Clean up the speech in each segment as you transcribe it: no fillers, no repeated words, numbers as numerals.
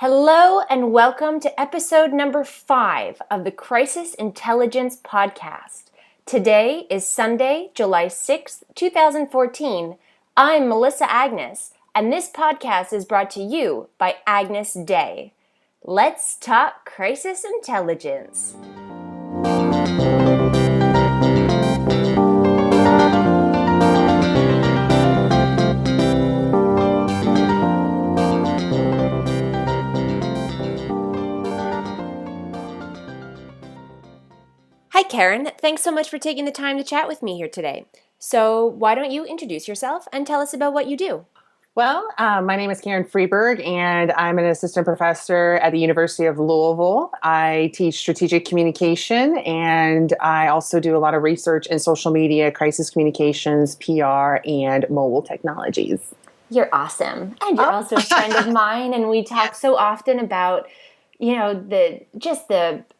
Hello and welcome to episode number 5 of the Crisis Intelligence Podcast. Today is Sunday, July 6th, 2014. I'm Melissa Agnes, and this podcast is brought to you by Agnes Day. Let's talk crisis intelligence. Hi, Karen. Thanks so much for taking the time to chat with me here today. So why don't you introduce yourself and tell us about what you do? Well, my name is Karen Freberg, and I'm an assistant professor at the University of Louisville. I teach strategic communication, and I also do a lot of research in social media, crisis communications, PR, and mobile technologies. You're awesome. And you're also a friend of mine, and we talk so often about the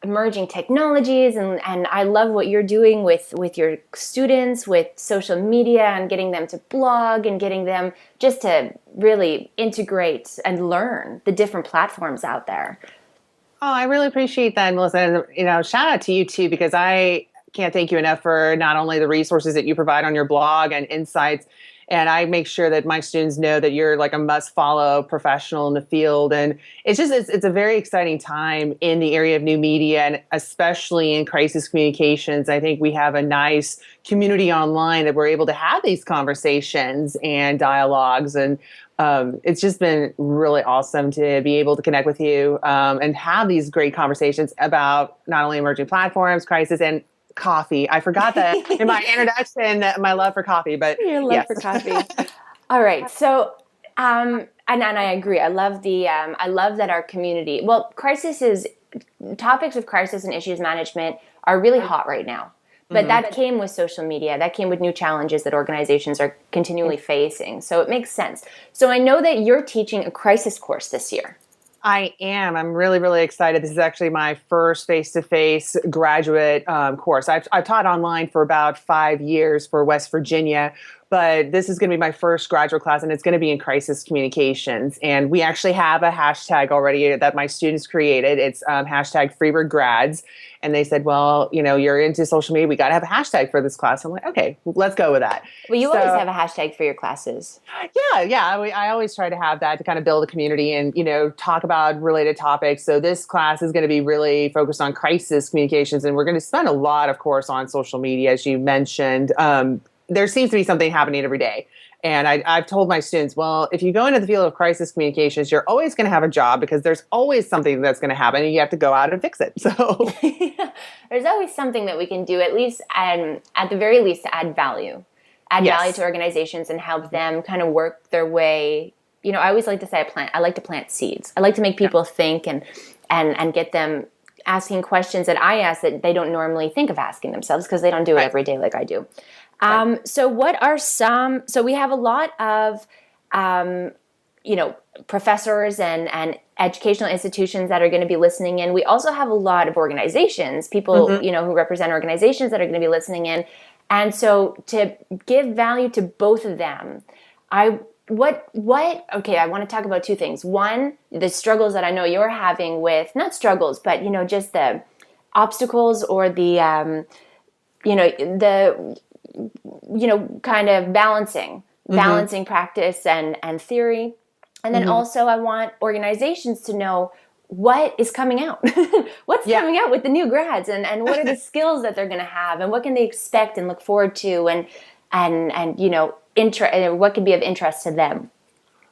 emerging technologies, and I love what you're doing with your students, with social media, and getting them to blog and getting them just to really integrate and learn the different platforms out there. Oh, I really appreciate that, Melissa. And, shout out to you too, because I can't thank you enough for not only the resources that you provide on your blog and insights, and I make sure that my students know that you're like a must-follow professional in the field. And it's a very exciting time in the area of new media, and especially in crisis communications. I think we have a nice community online that we're able to have these conversations and dialogues. And it's just been really awesome to be able to connect with you and have these great conversations about not only emerging platforms, crisis, and coffee. I forgot that in my introduction, my love for coffee, but your love for coffee. All right. So, and I agree. I love that our community, topics of crisis and issues management are really hot right now. But that came with social media. That came with new challenges that organizations are continually facing. So it makes sense. So I know that you're teaching a crisis course this year. I am. I'm really, really excited. This is actually my first face-to-face graduate course. I've taught online for about 5 years for West Virginia, but this is going to be my first graduate class, and it's going to be in crisis communications. And we actually have a hashtag already that my students created. It's hashtag Freberg grads. And they said, well, you're into social media. We got to have a hashtag for this class. I'm like, okay, let's go with that. Well, you always have a hashtag for your classes. Yeah. I always try to have that to kind of build a community and, talk about related topics. So this class is going to be really focused on crisis communications. And we're going to spend a lot, of course, on social media, as you mentioned. There seems to be something happening every day. And I've told my students, well, if you go into the field of crisis communications, you're always going to have a job because there's always something that's going to happen and you have to go out and fix it. So there's always something that we can do, at least at the very least, to add value. Value to organizations and help them kind of work their way. I always like to say I like to plant seeds. I like to make people think and get them asking questions that I ask that they don't normally think of asking themselves because they don't do it every day like I do. So what are so we have a lot of, professors and educational institutions that are going to be listening in. We also have a lot of organizations, people, who represent organizations that are going to be listening in. And so to give value to both of them, I want to talk about two things. One, the struggles that I know you're having with, not struggles, but, just the obstacles or the, kind of balancing practice and theory. And then also I want organizations to know what is coming out, what's coming out with the new grads and what are the skills that they're going to have and what can they expect and look forward to and what could be of interest to them.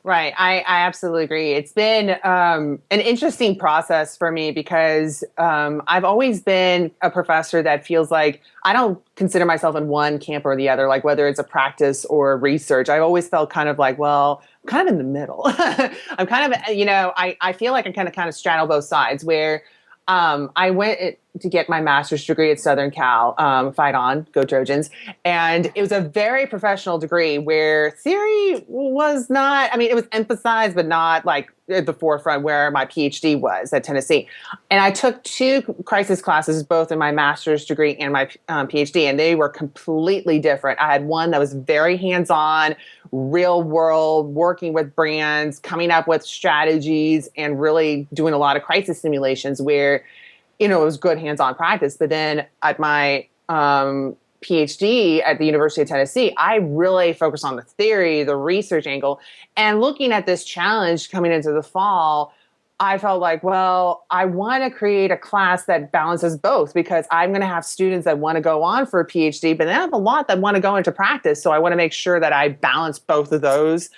Right. I absolutely agree. It's been an interesting process for me because I've always been a professor that feels like I don't consider myself in one camp or the other, like whether it's a practice or research. I've always felt kind of like, well, I'm kind of in the middle. I'm kind of, I feel like I kind of straddle both sides where I went to get my master's degree at Southern Cal. Fight on, go Trojans. And it was a very professional degree where theory was not, I mean, it was emphasized, but not like at the forefront where my PhD was at Tennessee. And I took 2 crisis classes, both in my master's degree and my PhD, and they were completely different. I had one that was very hands-on, real world, working with brands, coming up with strategies, and really doing a lot of crisis simulations where, it was good hands-on practice. But then at my PhD at the University of Tennessee, I really focused on the theory, the research angle, and looking at this challenge coming into the fall, I felt like, well, I want to create a class that balances both, because I'm going to have students that want to go on for a PhD, but then I have a lot that want to go into practice. So I want to make sure that I balance both of those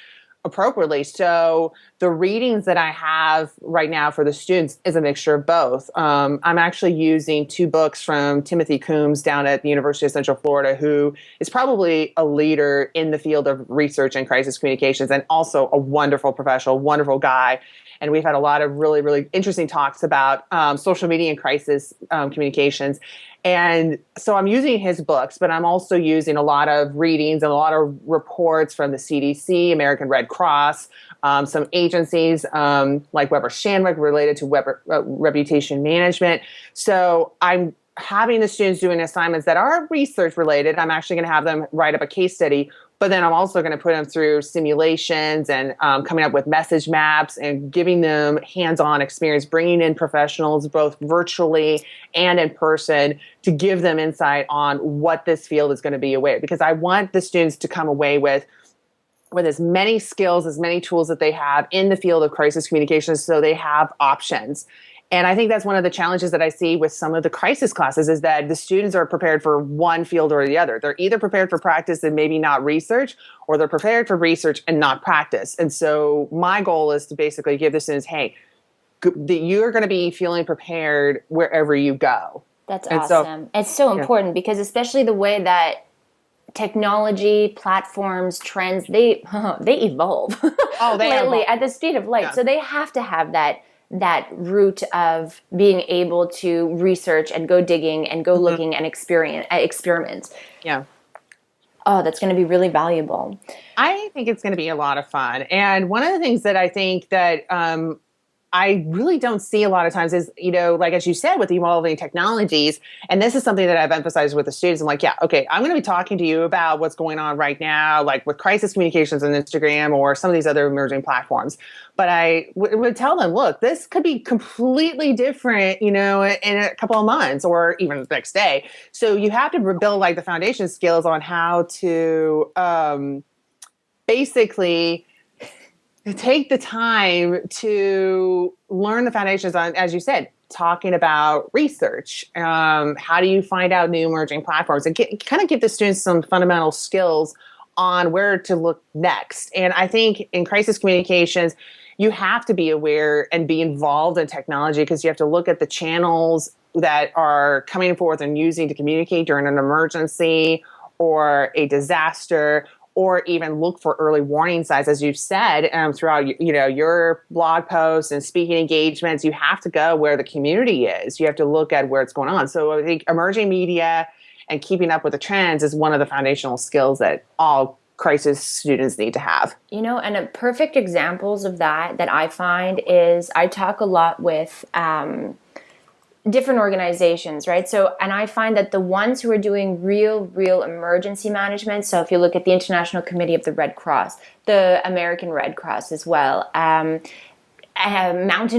appropriately. So the readings that I have right now for the students is a mixture of both. I'm actually using 2 books from Timothy Coombs down at the University of Central Florida, who is probably a leader in the field of research and crisis communications, and also a wonderful professional, wonderful guy. And we've had a lot of really, really interesting talks about social media and crisis communications. And so I'm using his books, but I'm also using a lot of readings and a lot of reports from the CDC, American Red Cross, some agencies like Weber Shandwick related to reputation management. So I'm having the students doing assignments that are research related. I'm actually going to have them write up a case study, but then I'm also going to put them through simulations and coming up with message maps and giving them hands-on experience, bringing in professionals both virtually and in person to give them insight on what this field is going to be away. Because I want the students to come away with as many skills, as many tools that they have in the field of crisis communications, so they have options. And I think that's one of the challenges that I see with some of the crisis classes, is that the students are prepared for one field or the other. They're either prepared for practice and maybe not research, or they're prepared for research and not practice. And so my goal is to basically give the students, hey, you're going to be feeling prepared wherever you go. That's awesome. So, it's so important because especially the way that technology, platforms, trends, they evolve lately at the speed of light. Yeah. So they have to have that route of being able to research and go digging and go looking and experiment. Yeah. Oh, that's going to be really valuable. I think it's going to be a lot of fun. And one of the things that I think that I really don't see a lot of times is, like as you said, with evolving technologies, and this is something that I've emphasized with the students. I'm like, yeah, okay, I'm going to be talking to you about what's going on right now, like with crisis communications on Instagram or some of these other emerging platforms. But I would tell them, look, this could be completely different, in a couple of months or even the next day. So you have to build like the foundation skills on how to basically take the time to learn the foundations on, as you said, talking about research. How do you find out new emerging platforms, and kind of give the students some fundamental skills on where to look next. And I think in crisis communications, you have to be aware and be involved in technology, because you have to look at the channels that are coming forth and using to communicate during an emergency or a disaster, or even look for early warning signs. As you've said throughout your blog posts and speaking engagements, you have to go where the community is. You have to look at where it's going on. So I think emerging media and keeping up with the trends is one of the foundational skills that all crisis students need to have. And a perfect examples of that I find is I talk a lot with different organizations, right? So, and I find that the ones who are doing real emergency management, so if you look at the International Committee of the Red Cross, the American Red Cross as well, Mountain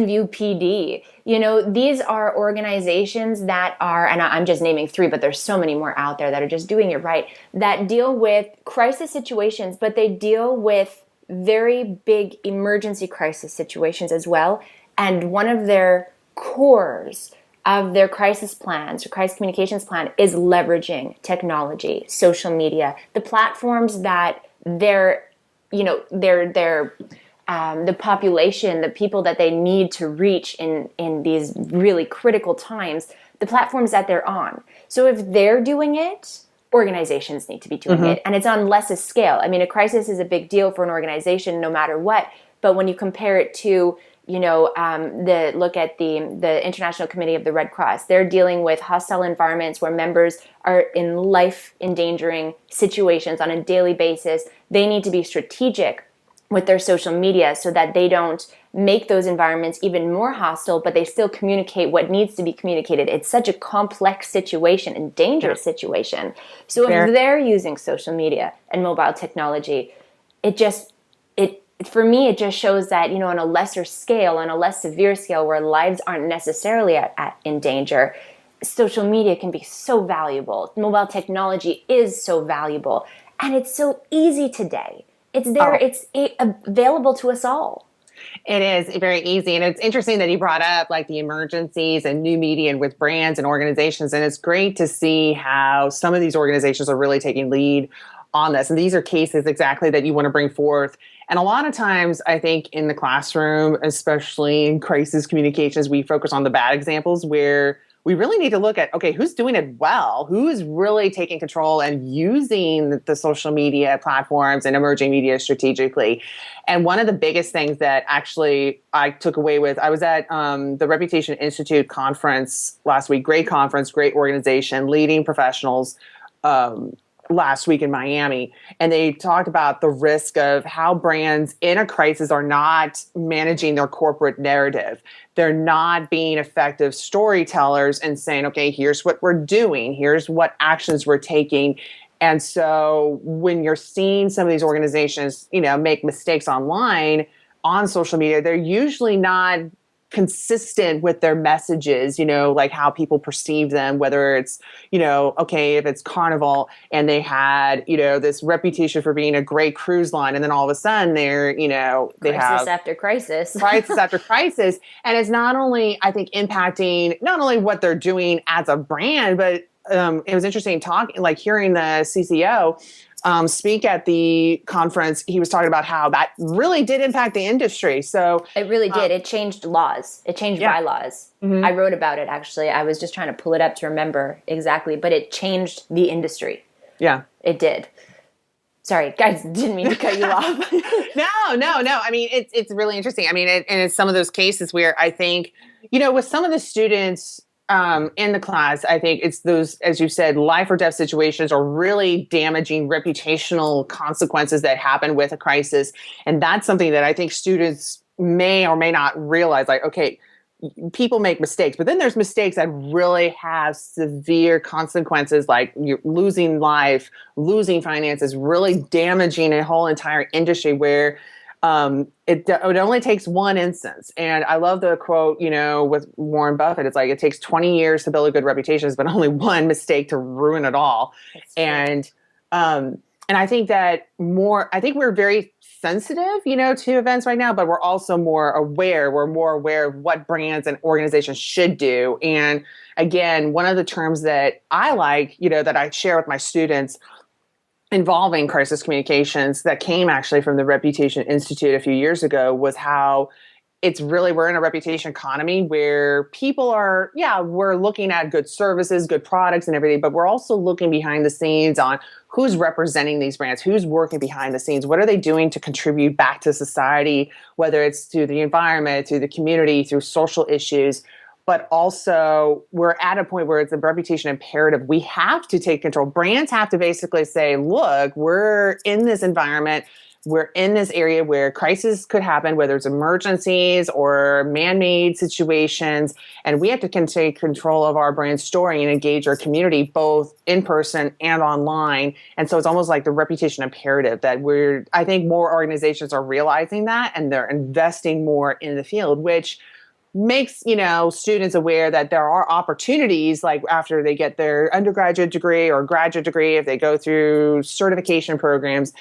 View PD, these are organizations that are, and I'm just naming 3, but there's so many more out there that are just doing it right, that deal with crisis situations, but they deal with very big emergency crisis situations as well. And one of their cores of their crisis plans or crisis communications plan is leveraging technology, social media, the platforms that the population, the people that they need to reach in these really critical times, the platforms that they're on. So if they're doing it, organizations need to be doing it. And it's on less a scale. I mean, a crisis is a big deal for an organization no matter what. But when you compare it to look at the International Committee of the Red Cross. They're dealing with hostile environments where members are in life endangering situations on a daily basis. They need to be strategic with their social media so that they don't make those environments even more hostile, but they still communicate what needs to be communicated. It's such a complex situation and dangerous situation. So if they're using social media and mobile technology, for me, it just shows that, on a lesser scale, on a less severe scale where lives aren't necessarily in danger, social media can be so valuable. Mobile technology is so valuable. And it's so easy today. It's there. It's available to us all. It is very easy. And it's interesting that you brought up like the emergencies and new media and with brands and organizations. And it's great to see how some of these organizations are really taking lead on this. And these are cases exactly that you want to bring forth. And a lot of times, I think in the classroom, especially in crisis communications, we focus on the bad examples where we really need to look at, okay, who's doing it well? Who is really taking control and using the social media platforms and emerging media strategically? And one of the biggest things that actually I took away with, I was at the Reputation Institute conference last week, great conference, great organization, leading professionals, last week in Miami, and they talked about the risk of how brands in a crisis are not managing their corporate narrative. They're not being effective storytellers and saying, okay, here's what we're doing. Here's what actions we're taking. And so when you're seeing some of these organizations, make mistakes online on social media, they're usually not consistent with their messages, like how people perceive them, whether it's, okay, if it's Carnival and they had, this reputation for being a great cruise line. And then all of a sudden they crisis after crisis. Crisis after crisis. And it's not only, I think, impacting not only what they're doing as a brand, but it was interesting hearing the CCO speak at the conference. He was talking about how that really did impact the industry. So it really did. It changed laws. It changed bylaws. Mm-hmm. I wrote about it, actually. I was just trying to pull it up to remember exactly, but it changed the industry. Yeah. It did. Sorry, guys, didn't mean to cut you off. No. I mean, it's really interesting. I mean, and it's some of those cases where I think, with some of the students in the class, I think it's those, as you said, life or death situations are really damaging reputational consequences that happen with a crisis. And that's something that I think students may or may not realize, like, okay, people make mistakes, but then there's mistakes that really have severe consequences, like you're losing life, losing finances, really damaging a whole entire industry where it only takes one instance. And I love the quote, with Warren Buffett. It's like, it takes 20 years to build a good reputation, but only one mistake to ruin it all. And I think that I think we're very sensitive, to events right now, but we're also more aware. We're more aware of what brands and organizations should do. And again, one of the terms that I like, that I share with my students involving crisis communications that came actually from the Reputation Institute a few years ago was how we're in a reputation economy where people are, we're looking at good services, good products and everything, but we're also looking behind the scenes on who's representing these brands, who's working behind the scenes, what are they doing to contribute back to society, whether it's to the environment, to the community, through social issues. But also we're at a point where it's a reputation imperative. We have to take control. Brands have to basically say, look, we're in this environment. We're in this area where crisis could happen, whether it's emergencies or man-made situations. And we have to take control of our brand story and engage our community, both in person and online. And so it's almost like the reputation imperative that I think more organizations are realizing that, and they're investing more in the field, which makes, students aware that there are opportunities, like after they get their undergraduate degree or graduate degree, if they go through certification programs,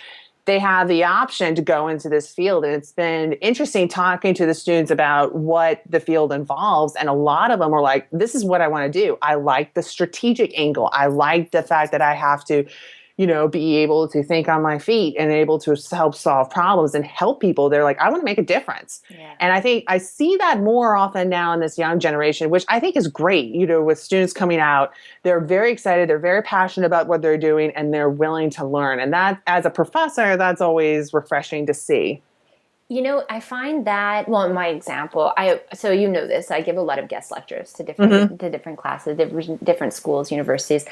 they have the option to go into this field. And it's been interesting talking to the students about what the field involves. And a lot of them are like, this is what I want to do. I like the strategic angle. I like the fact that I have to, be able to think on my feet and able to help solve problems and help people. They're like, I want to make a difference. Yeah. And I think I see that more often now in this young generation, which I think is great, with students coming out. They're very excited. They're very passionate about what they're doing, and they're willing to learn. And that, as a professor, that's always refreshing to see. I find that, well, in my example, so this, I give a lot of guest lectures to Mm-hmm. different classes, different schools, universities,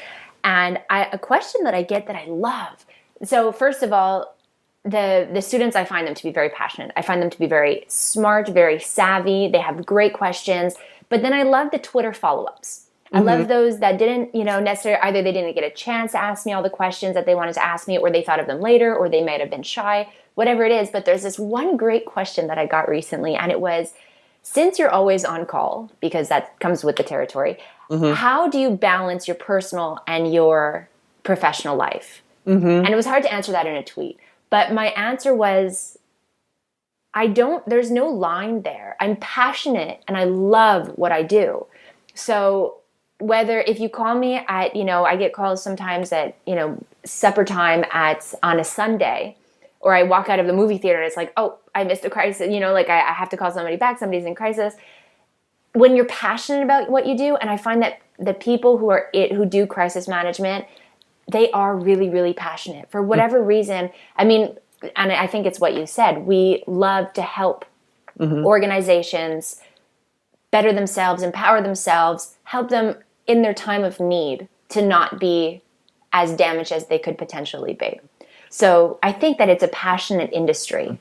and a question that I get that I love. So first of all, the students, I find them to be very passionate. I find them to be very smart, very savvy. They have great questions, but then I love the Twitter follow-ups. I Mm-hmm. love those that didn't, necessarily, either they didn't get a chance to ask me all the questions that they wanted to ask me, or they thought of them later, or they might have been shy, whatever it is. But there's this one great question that I got recently, and it was, since you're always on call, because that comes with the territory, Mm-hmm. how do you balance your personal and your professional life? Mm-hmm. And it was hard to answer that in a tweet. But my answer was, there's no line there. I'm passionate and I love what I do. So whether, if you call me at, I get calls sometimes at, supper time on a Sunday, or I walk out of the movie theater and it's like, oh, I missed a crisis, like I have to call somebody back, somebody's in crisis. When you're passionate about what you do, and I find that the people who do crisis management, they are really, really passionate for whatever reason. I mean, and I think it's what you said. We love to help Mm-hmm. organizations better themselves, empower themselves, help them in their time of need to not be as damaged as they could potentially be. So I think that it's a passionate industry.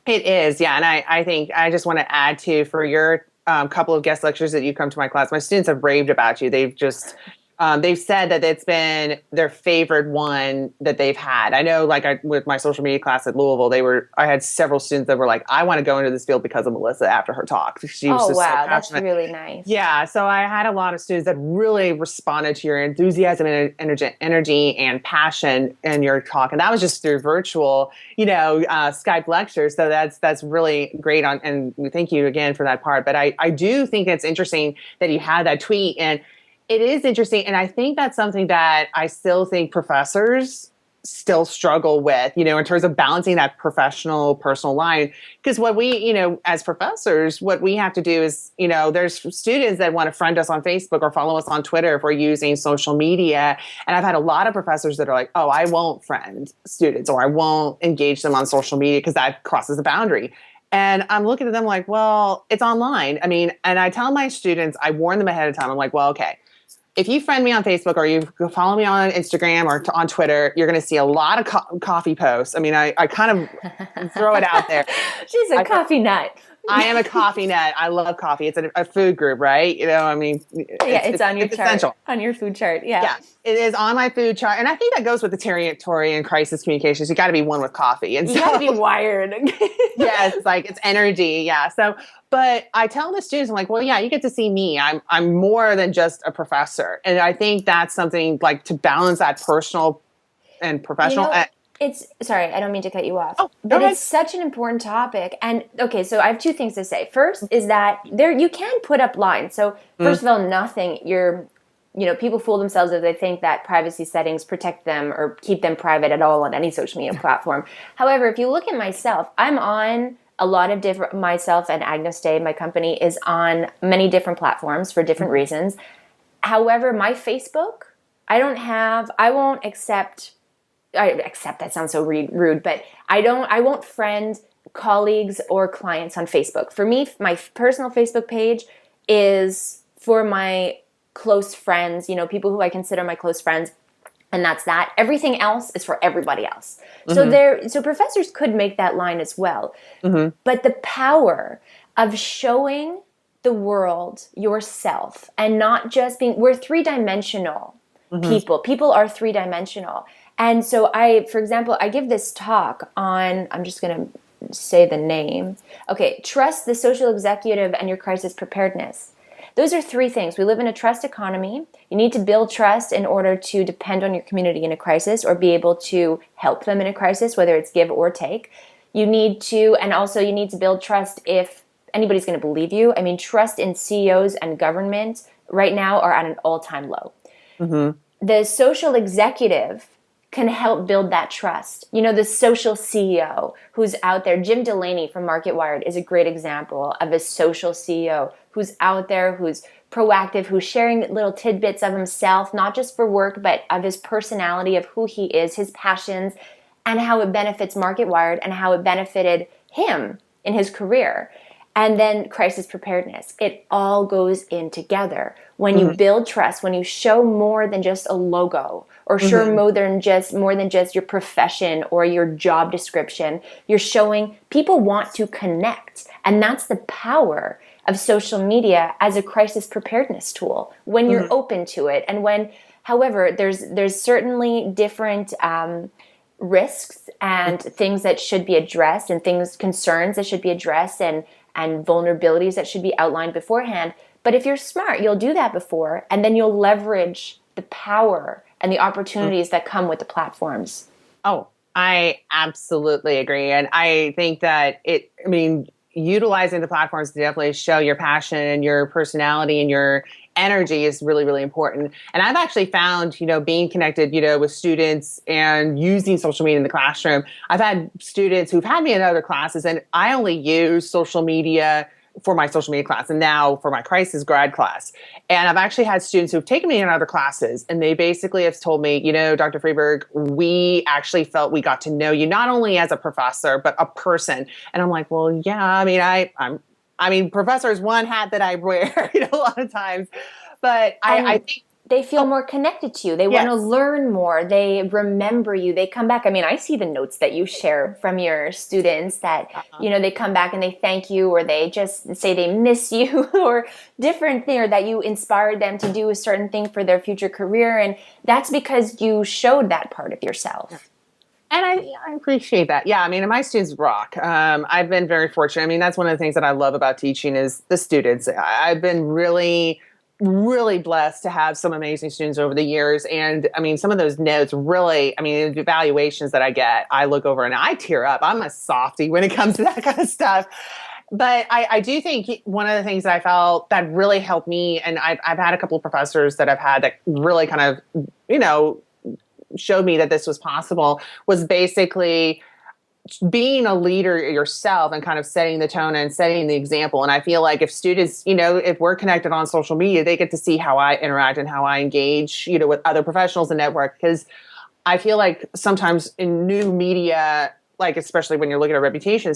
It is, yeah. And I think I just want to add to, for your couple of guest lectures that you come to my class, my students have raved about you. They've said that it's been their favorite one that they've had. I know, with my social media class at Louisville, I had several students that were like, I want to go into this field because of Melissa after her talk. She was Oh, just so wow. That's passionate. really nice. Yeah, so I had a lot of students that really responded to your enthusiasm and energy and passion in your talk, and that was just through virtual, Skype lectures. So that's really great. And we thank you again for that part. But I do think it's interesting that you had that tweet, and it is interesting, and I think that's something that I still think professors still struggle with, in terms of balancing that professional personal line. Because what we, as professors, what we have to do is, there's students that want to friend us on Facebook or follow us on Twitter if we're using social media. And I've had a lot of professors that are like, oh, I won't friend students, or I won't engage them on social media because that crosses the boundary. And I'm looking at them like, well, it's online. I mean, and I tell my students, I warn them ahead of time. I'm like, well, okay, if you friend me on Facebook or you follow me on Instagram or on Twitter, you're going to see a lot of coffee posts. I mean, I kind of throw it out there. She's a coffee nut. I am a coffee nut. I love coffee. It's a food group, right? I mean, It's on your chart, essential. on your food chart. Yeah. Yeah, it is on my food chart. And I think that goes with the territory and crisis communications. You got to be one with coffee. And you got to be wired. Yes, it's energy. Yeah. So, but I tell the students, I'm like, well, yeah, you get to see me. I'm more than just a professor. And I think that's something to balance that personal and professional. Sorry, I don't mean to cut you off. Oh, but it's such an important topic. And okay, so I have two things to say. First is that you can put up lines. So first of all, people fool themselves if they think that privacy settings protect them or keep them private at all on any social media platform. However, if you look at myself, I'm on a lot of different, myself and Agnes Day, my company, is on many different platforms for different reasons. However, my Facebook, I won't accept, that sounds so rude, but I won't friend colleagues or clients on Facebook. For me, my personal Facebook page is for my close friends, people who I consider my close friends, and that's that. Everything else is for everybody else. Mm-hmm. So professors could make that line as well. Mm-hmm. But the power of showing the world yourself and not just we're three-dimensional people. People are three-dimensional. And so for example, I give this talk on, I'm just going to say the name. Okay, trust the social executive and your crisis preparedness. Those are three things. We live in a trust economy. You need to build trust in order to depend on your community in a crisis or be able to help them in a crisis, whether it's give or take. And also you need to build trust if anybody's going to believe you. I mean, trust in CEOs and government right now are at an all-time low. Mm-hmm. The social executive can help build that trust. The social CEO who's out there, Jim Delaney from MarketWired is a great example of a social CEO who's out there, who's proactive, who's sharing little tidbits of himself, not just for work, but of his personality, of who he is, his passions, and how it benefits MarketWired and how it benefited him in his career. And then crisis preparedness. It all goes in together. When you build trust, when you show more than just a logo, or show more than just your profession or your job description, you're showing people want to connect. And that's the power of social media as a crisis preparedness tool when you're open to it. And when, however, there's certainly different risks and things that should be addressed, and concerns that should be addressed, and vulnerabilities that should be outlined beforehand. But if you're smart, you'll do that before, and then you'll leverage the power and the opportunities that come with the platforms. Oh, I absolutely agree. And I think that utilizing the platforms to definitely show your passion and your personality and your energy is really, really important. And I've actually found, being connected, with students and using social media in the classroom, I've had students who've had me in other classes, and I only use social media for my social media class and now for my crisis grad class. And I've actually had students who've taken me in other classes, and they basically have told me, Dr. Freberg, we actually felt we got to know you not only as a professor, but a person. And I'm like, well, yeah, professor is one hat that I wear, a lot of times, but I think they feel more connected to you. They want to learn more. They remember you. They come back. I see the notes that you share from your students that, they come back and they thank you, or they just say they miss you, or different thing, or that you inspired them to do a certain thing for their future career. And that's because you showed that part of yourself. And I appreciate that. Yeah, and my students rock. I've been very fortunate. That's one of the things that I love about teaching is the students. I've been really, really blessed to have some amazing students over the years. And some of those notes really, the evaluations that I get, I look over and I tear up. I'm a softie when it comes to that kind of stuff. But I do think one of the things that I felt that really helped me, and I've had a couple of professors that I've had that really kind of, showed me that this was possible, was basically being a leader yourself and kind of setting the tone and setting the example. And I feel like if students, if we're connected on social media, they get to see how I interact and how I engage, with other professionals and network. Because I feel like sometimes in new media, like especially when you're looking at reputation,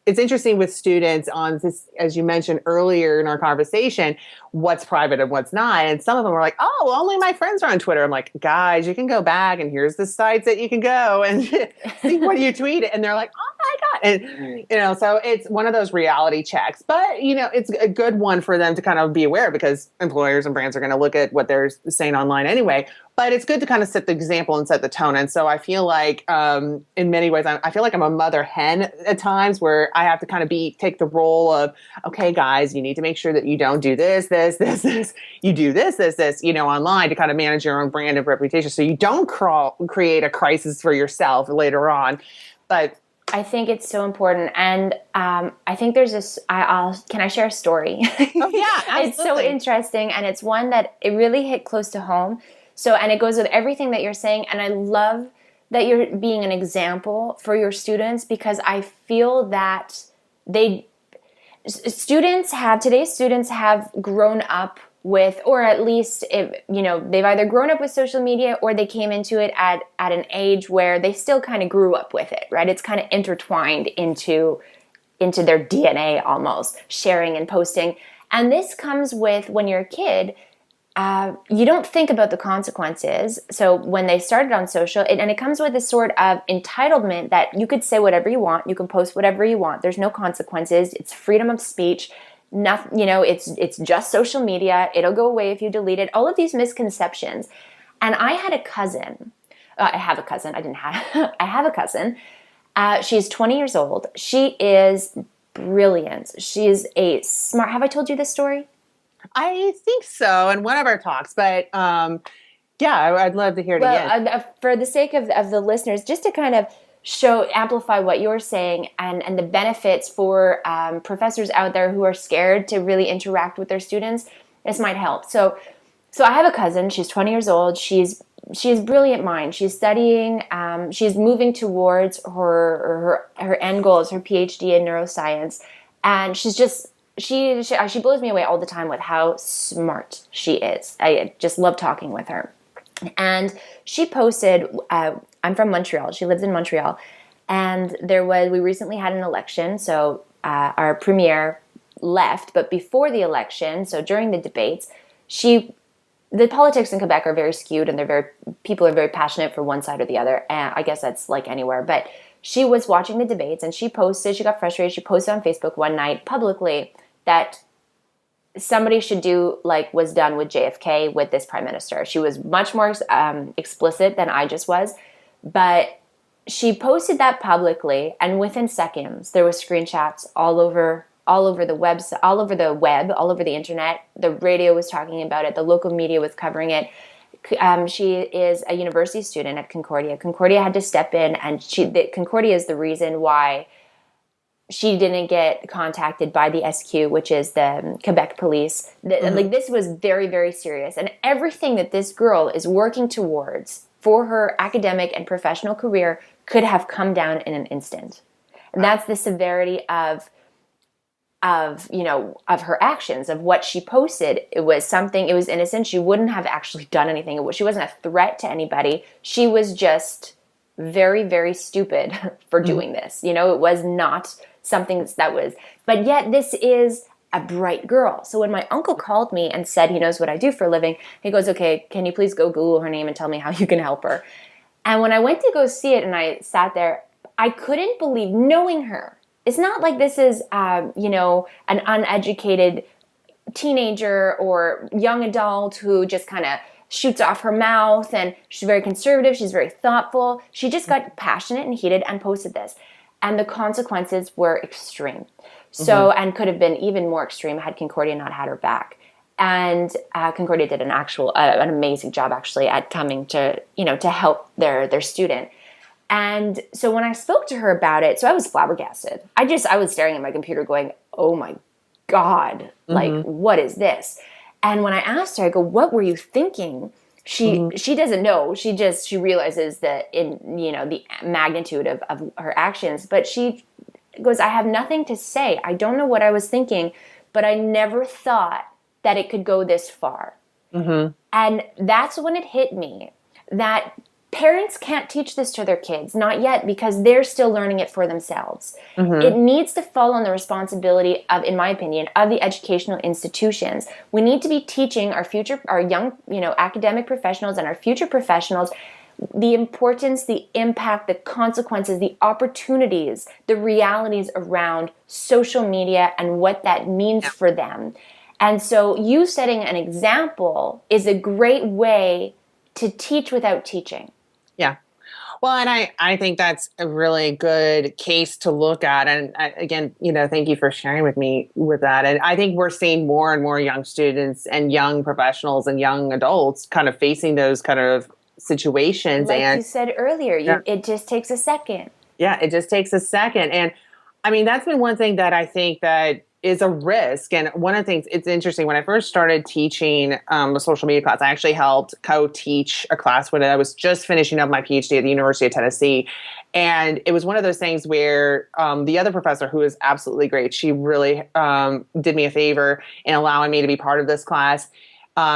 it's interesting with students on this, as you mentioned earlier in our conversation, what's private and what's not. And some of them are like, oh, only my friends are on Twitter. I'm like, guys, you can go back and here's the sites that you can go and see what you tweet. And they're like, oh my God. And, so it's one of those reality checks, but it's a good one for them to kind of be aware, because employers and brands are going to look at what they're saying online anyway. But it's good to kind of set the example and set the tone. And so I feel like in many ways, I feel like I'm a mother hen at times, where I have to kind of take the role of, okay, guys, you need to make sure that you don't do this. You do this, online to kind of manage your own brand and reputation, so you don't create a crisis for yourself later on. But I think it's so important. And I think there's this, can I share a story? Oh, yeah, absolutely. It's so interesting. And it's one that it really hit close to home. So, and it goes with everything that you're saying. And I love that you're being an example for your students, because I feel that today's students have grown up with, or at least they've either grown up with social media, or they came into it at an age where they still kind of grew up with it, right? It's kind of intertwined into their DNA almost, sharing and posting. And this comes with, when you're a kid, you don't think about the consequences. So when they started on social, and it comes with a sort of entitlement that you could say whatever you want, you can post whatever you want. There's no consequences. It's freedom of speech. Nothing, it's just social media. It'll go away if you delete it. All of these misconceptions. And I had a cousin. I have a cousin. I have a cousin. She's 20 years old. She is brilliant. She's a smart. Have I told you this story? I think so in one of our talks, but yeah, I'd love to hear it again. For the sake of the listeners, just to kind of amplify what you're saying and the benefits for professors out there who are scared to really interact with their students, this might help. So I have a cousin. She's 20 years old. She's brilliant mind. She's studying. She's moving towards her end goals, her PhD in neuroscience, and she's just. She blows me away all the time with how smart she is. I just love talking with her. And she posted, I'm from Montreal. She lives in Montreal. And we recently had an election, so our premier left, but before the election, so during the debates, the politics in Quebec are very skewed, and people are very passionate for one side or the other. And I guess that's like anywhere. But she was watching the debates, and she got frustrated. She posted on Facebook one night publicly that somebody should do like was done with JFK with this prime minister. She was much more explicit than I just was, but she posted that publicly, and within seconds there was screenshots all over the web, all over the internet. The radio was talking about it. The local media was covering it. She is a university student at Concordia. Concordia had to step in, and Concordia is the reason why she didn't get contacted by the SQ, which is the Quebec police. Like, this was very, very serious. And everything that this girl is working towards for her academic and professional career could have come down in an instant. And that's the severity of her actions, of what she posted. It was innocent. She wouldn't have actually done anything. She wasn't a threat to anybody. She was just very, very stupid for doing this. It was not something but yet this is a bright girl. So when my uncle called me and said he knows what I do for a living, he goes, okay, can you please go Google her name and tell me how you can help her? And when I went to go see it and I sat there, I couldn't believe, knowing her. It's not like this is, an uneducated teenager or young adult who just kind of shoots off her mouth, and she's very conservative. She's very thoughtful. She just got passionate and heated and posted this. And the consequences were extreme. So, and could have been even more extreme had Concordia not had her back. And Concordia did an amazing job actually at coming to help their student. And so when I spoke to her about it, so I was flabbergasted. I was staring at my computer going, oh my God, like, what is this? And when I asked her, I go, what were you thinking? She doesn't know. She realizes that the magnitude of her actions, but she goes, I have nothing to say. I don't know what I was thinking, but I never thought that it could go this far. And that's when it hit me that parents can't teach this to their kids, not yet, because they're still learning it for themselves. It needs to fall on the responsibility of, in my opinion, of the educational institutions. We need to be teaching our young, academic professionals and our future professionals the importance, the impact, the consequences, the opportunities, the realities around social media and what that means for them. And so you setting an example is a great way to teach without teaching. Yeah. Well, and I think that's a really good case to look at. And again, thank you for sharing with me with that. And I think we're seeing more and more young students and young professionals and young adults kind of facing those kind of situations. Like you said earlier, it just takes a second. Yeah, it just takes a second. And I mean, that's been one thing that I think that is a risk. And one of the things, it's interesting, when I first started teaching a social media class, I actually helped co-teach a class when I was just finishing up my PhD at the University of Tennessee. And it was one of those things where the other professor, who is absolutely great, she really did me a favor in allowing me to be part of this class.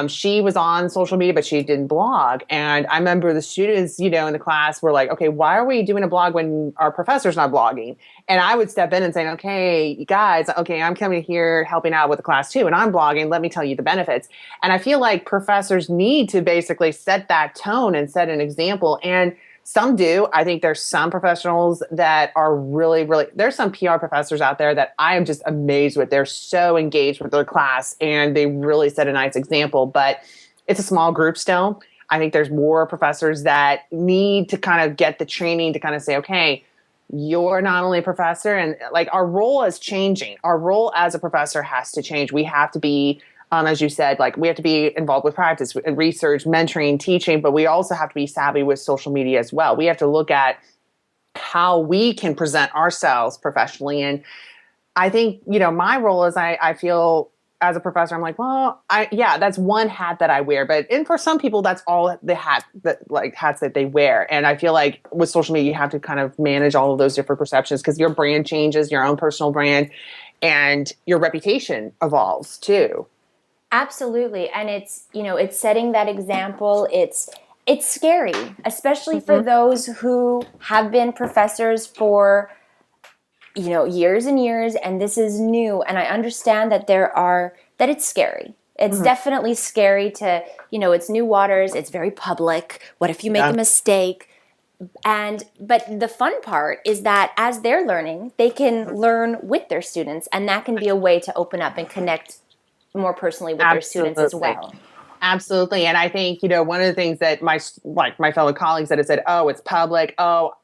She was on social media, but she didn't blog. And I remember the students, in the class were like, okay, why are we doing a blog when our professor's not blogging? And I would step in and say, okay, guys, okay, I'm coming here helping out with the class too, and I'm blogging. Let me tell you the benefits. And I feel like professors need to basically set that tone and set an example. And some do. I think there's some professionals that are really, really, there's some PR professors out there that I am just amazed with. They're so engaged with their class and they really set a nice example, but it's a small group still. I think there's more professors that need to kind of get the training to kind of say, okay, you're not only a professor, and like our role is changing. Our role as a professor has to change. We have to be, as you said, like we have to be involved with practice, research, mentoring, teaching, but we also have to be savvy with social media as well. We have to look at how we can present ourselves professionally. And I think, my role is I feel as a professor, I'm like, well, that's one hat that I wear, and for some people, that's all the hats that they wear. And I feel like with social media, you have to kind of manage all of those different perceptions because your brand changes, your own personal brand, and your reputation evolves too. Absolutely. And it's, it's setting that example. It's It's scary, especially for those who have been professors for, years and years, and this is new. And I understand that that it's scary. It's definitely scary to, it's new waters. It's very public. What if you make a mistake? But the fun part is that as they're learning, they can learn with their students, and that can be a way to open up and connect more personally with their students as well. Absolutely. And I think, one of the things that my fellow colleagues that have said, oh, it's public. Oh,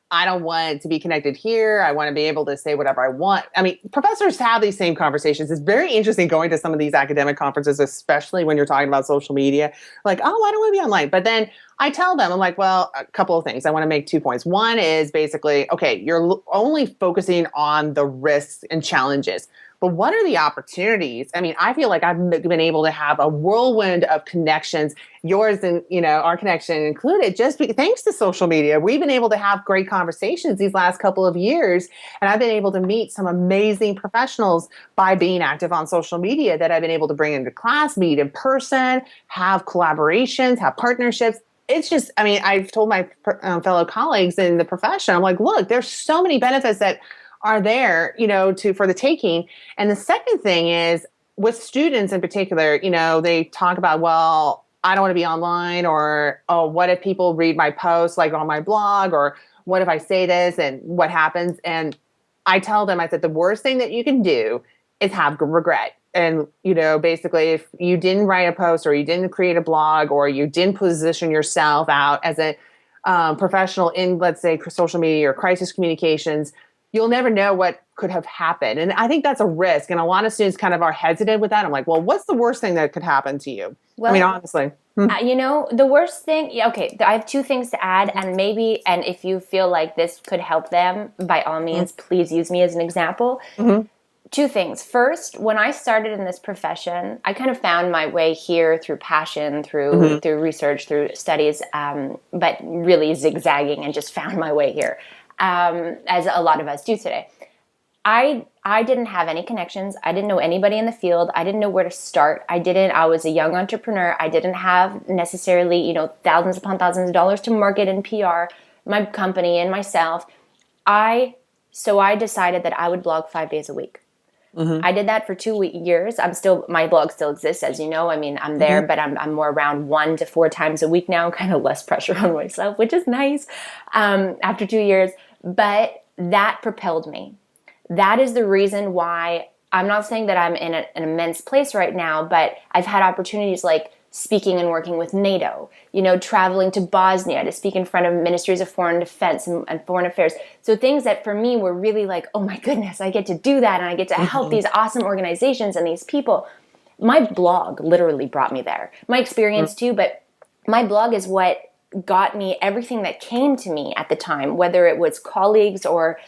I don't want to be connected here. I want to be able to say whatever I want. I mean, professors have these same conversations. It's very interesting going to some of these academic conferences, especially when you're talking about social media. Like, oh, I don't want to be online. But then I tell them, I'm like, well, a couple of things. I want to make 2 points. One is basically, okay, you're only focusing on the risks and challenges. But what are the opportunities? I mean, I feel like I've been able to have a whirlwind of connections, yours and, our connection included, thanks to social media. We've been able to have great conversations these last couple of years. And I've been able to meet some amazing professionals by being active on social media that I've been able to bring into class, meet in person, have collaborations, have partnerships. It's just, I mean, I've told my fellow colleagues in the profession, I'm like, look, there's so many benefits that are there, for the taking. And the second thing is with students in particular, they talk about, well, I don't want to be online, or, oh, what if people read my posts like on my blog, or what if I say this and what happens? And I tell them, I said, the worst thing that you can do is have regret. And, basically if you didn't write a post, or you didn't create a blog, or you didn't position yourself out as a professional in, let's say, social media or crisis communications, you'll never know what could have happened. And I think that's a risk. And a lot of students kind of are hesitant with that. I'm like, well, what's the worst thing that could happen to you? Well, I mean, honestly. The worst thing, okay, I have 2 things to add. And if you feel like this could help them, by all means, please use me as an example. 2 things. First, when I started in this profession, I kind of found my way here through passion, through research, through studies, but really zigzagging, and just found my way here. As a lot of us do today. I didn't have any connections. I didn't know anybody in the field. I didn't know where to start. I was a young entrepreneur. I didn't have necessarily, thousands upon thousands of dollars to market and PR my company and myself. So I decided that I would blog 5 days a week. I did that for 2 years. My blog still exists, as you know. I mean, I'm there, but I'm more around 1 to 4 times a week now, kind of less pressure on myself, which is nice after 2 years. But that propelled me. That is the reason why I'm not saying that I'm in an immense place right now, but I've had opportunities like speaking and working with NATO, traveling to Bosnia to speak in front of ministries of foreign defense and foreign affairs. So things that for me were really like, oh my goodness, I get to do that, and I get to help these awesome organizations and these people. My blog literally brought me there. My experience too, but my blog is what got me everything that came to me at the time, whether it was colleagues or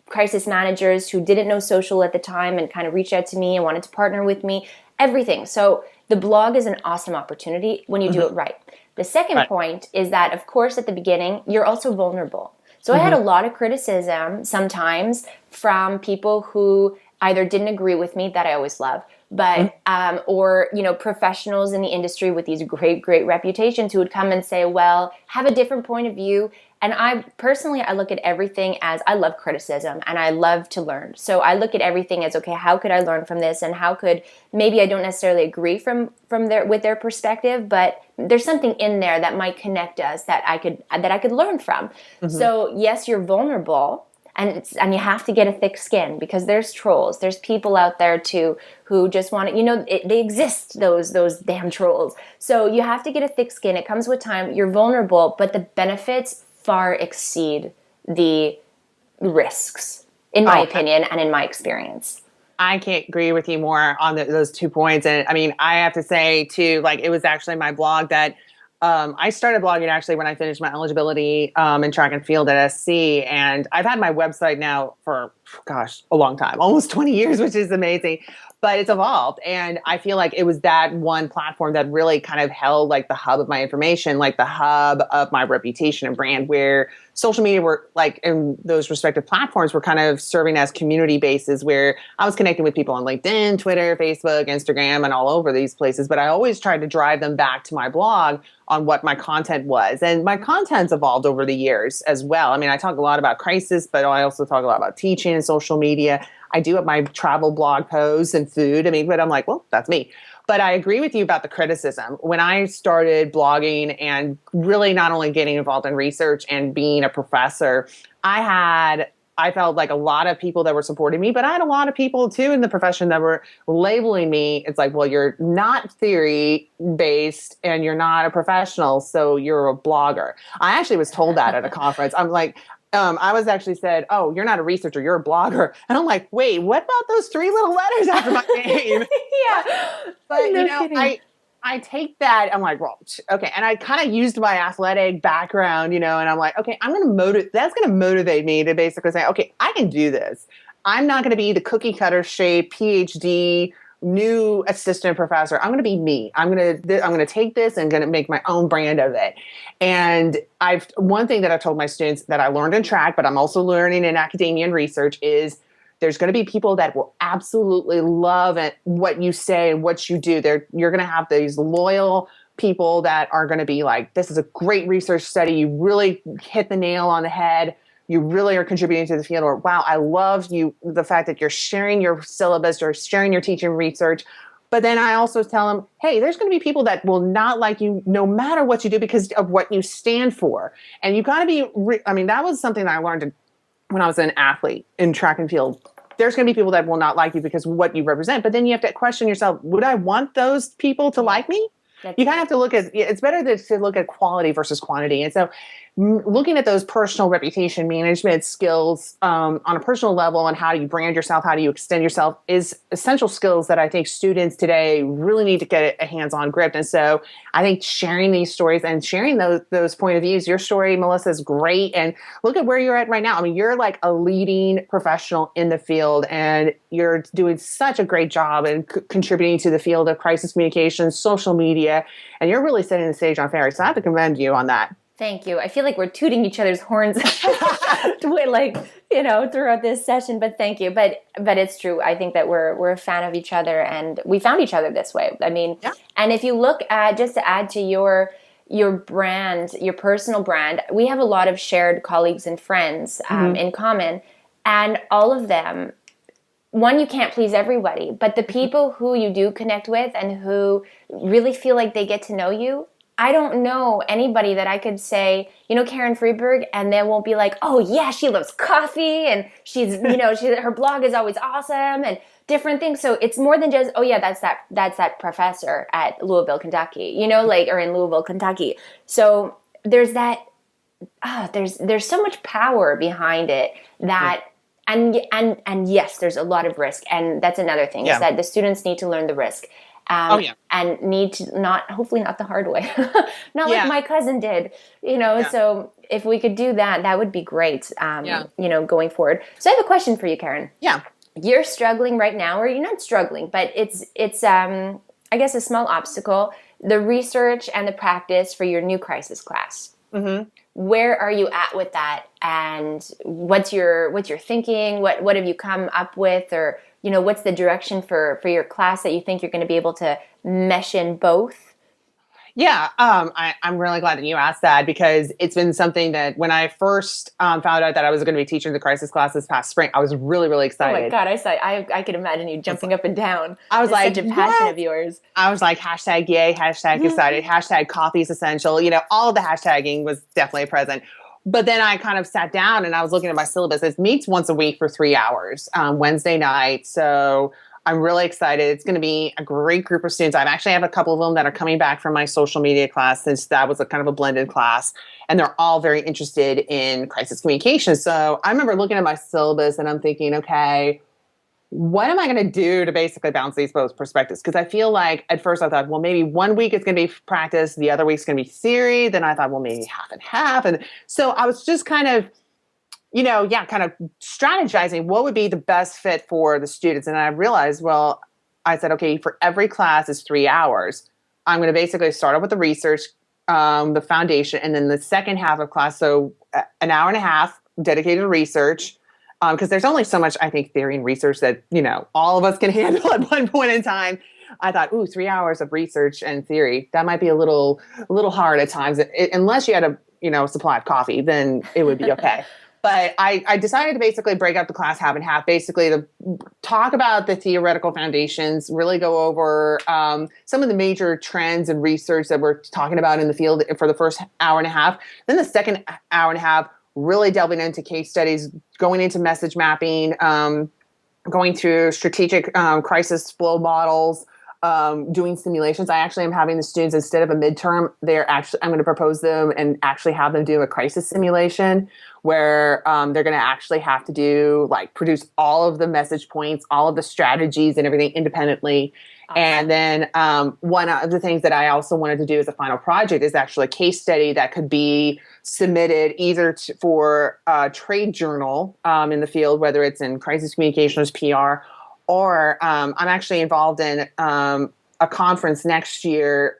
crisis managers who didn't know social at the time and kind of reached out to me and wanted to partner with me, everything. So the blog is an awesome opportunity when you do it right. The second point is that, of course, at the beginning, you're also vulnerable. So I had a lot of criticism sometimes from people who either didn't agree with me, that I always love, but or professionals in the industry with these great reputations who would come and say, well, have a different point of view. And I look at everything as, I love criticism and I love to learn. So I look at everything as, okay, how could I learn from this? And how could, maybe I don't necessarily agree with their perspective, but there's something in there that might connect us that I could learn from. So yes, you're vulnerable. And you have to get a thick skin, because there's trolls. There's people out there too who just want to, they exist, those damn trolls. So you have to get a thick skin. It comes with time. You're vulnerable, but the benefits far exceed the risks, in my opinion and in my experience. I can't agree with you more on those 2 points. And I mean, I have to say too, like, it was actually my blog that I started blogging actually when I finished my eligibility in track and field at SC. And I've had my website now for, a long time, almost 20 years, which is amazing. But it's evolved. And I feel like it was that one platform that really kind of held like the hub of my information, like the hub of my reputation and brand, where social media were like, in those respective platforms were kind of serving as community bases where I was connecting with people on LinkedIn, Twitter, Facebook, Instagram, and all over these places. But I always tried to drive them back to my blog on what my content was. And my content's evolved over the years as well. I mean, I talk a lot about crisis, but I also talk a lot about teaching and social media. I do have my travel blog posts and food. I mean, but I'm like, well, that's me. But I agree with you about the criticism. When I started blogging and really not only getting involved in research and being a professor, I felt like a lot of people that were supporting me, but I had a lot of people too in the profession that were labeling me. It's like, well, you're not theory based and you're not a professional, so you're a blogger. I actually was told that at a conference. I'm like, I was actually said, oh, you're not a researcher, you're a blogger. And I'm like, wait, what about those 3 little letters after my name? But No you know, kidding. I take that. I'm like, well, okay. And I kind of used my athletic background, you know, and I'm like, okay, that's going to motivate me to basically say, okay, I can do this. I'm not going to be the cookie cutter shape PhD new assistant professor. I'm going to be me. I'm going to take this and going to make my own brand of it. And one thing that I've told my students that I learned in track, but I'm also learning in academia and research is there's going to be people that will absolutely love what you say and what you do. You're going to have these loyal people that are going to be like, this is a great research study. You really hit the nail on the head. You really are contributing to the field. Or, wow, I love the fact that you're sharing your syllabus or sharing your teaching research. But then I also tell them, hey, there's going to be people that will not like you no matter what you do because of what you stand for. And you got to be, that was something that I learned when I was an athlete in track and field. There's going to be people that will not like you because of what you represent. But then you have to question yourself, would I want those people to like me? You kind of have to look at, it's better to look at quality versus quantity. And so looking at those personal reputation management skills on a personal level and how do you brand yourself, how do you extend yourself is essential skills that I think students today really need to get a hands-on grip. And so I think sharing these stories and sharing those point of views, your story, Melissa, is great. And look at where you're at right now. I mean, you're like a leading professional in the field and you're doing such a great job and contributing to the field of crisis communications, social media, and you're really setting the stage on fair. So I have to commend you on that. Thank you. I feel like we're tooting each other's horns throughout this session, but thank you. But it's true. I think that we're a fan of each other and we found each other this way. I mean, yeah. And if you look at, just to add to your brand, your personal brand, we have a lot of shared colleagues and friends in common, and all of them, one, you can't please everybody, but the people who you do connect with and who really feel like they get to know you, I don't know anybody that I could say, Karen Freberg, and they won't be like, oh yeah, she loves coffee and she's, her blog is always awesome and different things. So it's more than just, oh yeah, that's that professor at Louisville, Kentucky, or in Louisville, Kentucky. So there's that, there's so much power behind it that, and yes, there's a lot of risk. And that's another thing is that the students need to learn the risk. And need to hopefully not the hard way, not like my cousin did, so if we could do that, that would be great, going forward. So I have a question for you, Karen. Yeah. You're struggling right now, or you're not struggling, but it's I guess a small obstacle, the research and the practice for your new crisis class. Mm-hmm. Where are you at with that? And what's your thinking? What have you come up with, or what's the direction for your class that you think you're going to be able to mesh in both? Yeah, I'm really glad that you asked that because it's been something that when I first found out that I was going to be teaching the crisis class this past spring, I was really, really excited. Oh my God, I could imagine you jumping up and down. I was like, such a passion of yours. I was like, hashtag yay, hashtag excited, hashtag coffee is essential. All of the hashtagging was definitely present. But then I kind of sat down and I was looking at my syllabus. It meets once a week for 3 hours, Wednesday night. So I'm really excited. It's going to be a great group of students. I actually have a couple of them that are coming back from my social media class since that was a kind of a blended class. And they're all very interested in crisis communication. So I remember looking at my syllabus and I'm thinking, okay, what am I going to do to basically bounce these both perspectives? Because I feel like at first I thought, well, maybe 1 week it's going to be practice, the other week's going to be theory. Then I thought, well, maybe half and half. And so I was just kind of, kind of strategizing what would be the best fit for the students. And I realized, I said, okay, for every class is 3 hours. I'm going to basically start off with the research, the foundation, and then the second half of class. So an hour and a half dedicated to research. Because there's only so much, I think, theory and research that, all of us can handle at one point in time. I thought, ooh, 3 hours of research and theory, that might be a little hard at times. Unless you had a, supply of coffee, then it would be okay. But I decided to basically break up the class half and half, basically to talk about the theoretical foundations, really go over some of the major trends and research that we're talking about in the field for the first hour and a half. Then the second hour and a half, really delving into case studies, going into message mapping, going through strategic crisis flow models, doing simulations. I actually am having the students, instead of a midterm, I'm going to propose them and actually have them do a crisis simulation where they're going to actually have to produce all of the message points, all of the strategies and everything independently. Awesome. And then one of the things that I also wanted to do as a final project is actually a case study that could be submitted either for a trade journal in the field, whether it's in crisis communications, PR, or I'm actually involved in a conference next year.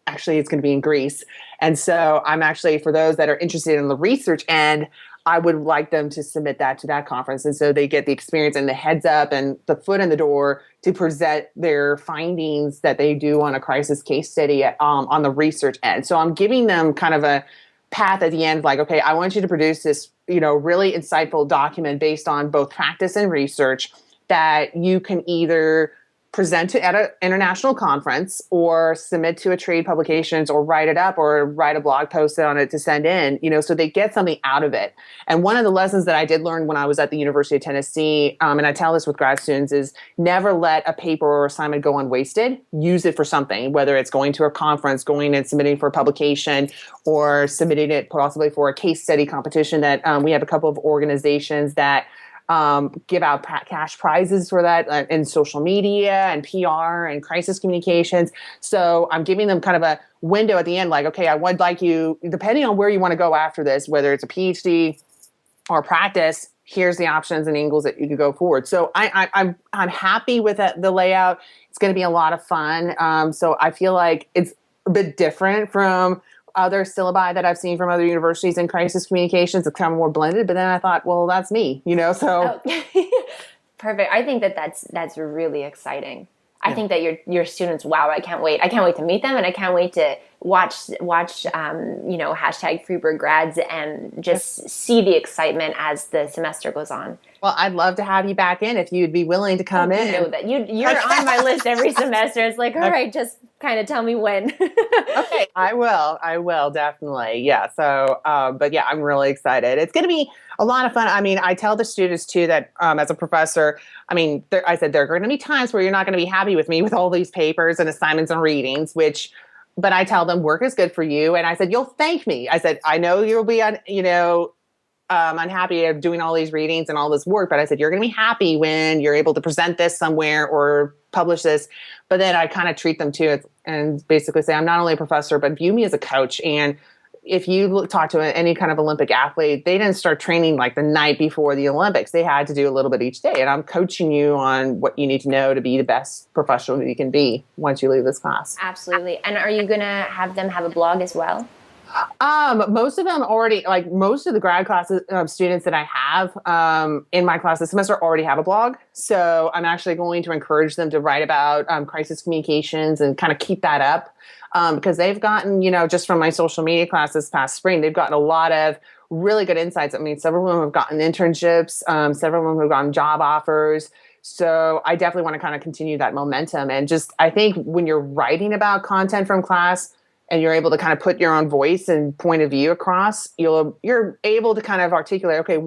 Actually, it's going to be in Greece. And so I'm actually, for those that are interested in the research end, I would like them to submit that to that conference. And so they get the experience and the heads up and the foot in the door to present their findings that they do on a crisis case study on the research end. So I'm giving them kind of a path at the end, like, okay, I want you to produce this, really insightful document based on both practice and research that you can either present at an international conference or submit to a trade publications or write it up or write a blog post on it to send in, so they get something out of it. And one of the lessons that I did learn when I was at the University of Tennessee, and I tell this with grad students, is never let a paper or assignment go unwasted. Use it for something, whether it's going to a conference, going and submitting for a publication, or submitting it possibly for a case study competition that we have a couple of organizations that give out cash prizes for that in social media and PR and crisis communications. So I'm giving them kind of a window at the end, like, okay, I would like you, depending on where you want to go after this, whether it's a PhD or practice, here's the options and angles that you could go forward. So I'm happy with the layout. It's going to be a lot of fun. So I feel like it's a bit different from other syllabi that I've seen from other universities in crisis communications. It's kind of more blended, but then I thought, well, that's me, so. Oh. Perfect. I think that's really exciting. I think that your students, wow, I can't wait. I can't wait to meet them, and I can't wait to watch hashtag Freberg grads and just see the excitement as the semester goes on. Well, I'd love to have you back in if you'd be willing to come in. You know that you're on my list every semester. It's like, all right, just kind of tell me when. Okay, I will definitely. Yeah. So, but yeah, I'm really excited. It's going to be a lot of fun. I mean, I tell the students too that as a professor, I said there are going to be times where you're not going to be happy with me with all these papers and assignments and readings, but I tell them work is good for you. And I said, you'll thank me. I said, I know you'll be unhappy of doing all these readings and all this work, but I said, you're going to be happy when you're able to present this somewhere or publish this. But then I kind of treat them too and basically say, I'm not only a professor, but view me as a coach. And if you talk to any kind of Olympic athlete, they didn't start training like the night before the Olympics. They had to do a little bit each day. And I'm coaching you on what you need to know to be the best professional you can be once you leave this class. Absolutely. And are you going to have them have a blog as well? Most of them already, most of the grad classes students that I have in my class this semester already have a blog. So I'm actually going to encourage them to write about crisis communications and kind of keep that up because they've gotten, just from my social media class this past spring, they've gotten a lot of really good insights. Several of them have gotten internships, several of them have gotten job offers. So I definitely want to kind of continue that momentum. And I think when you're writing about content from class, and you're able to kind of put your own voice and point of view across, you're able to kind of articulate, okay,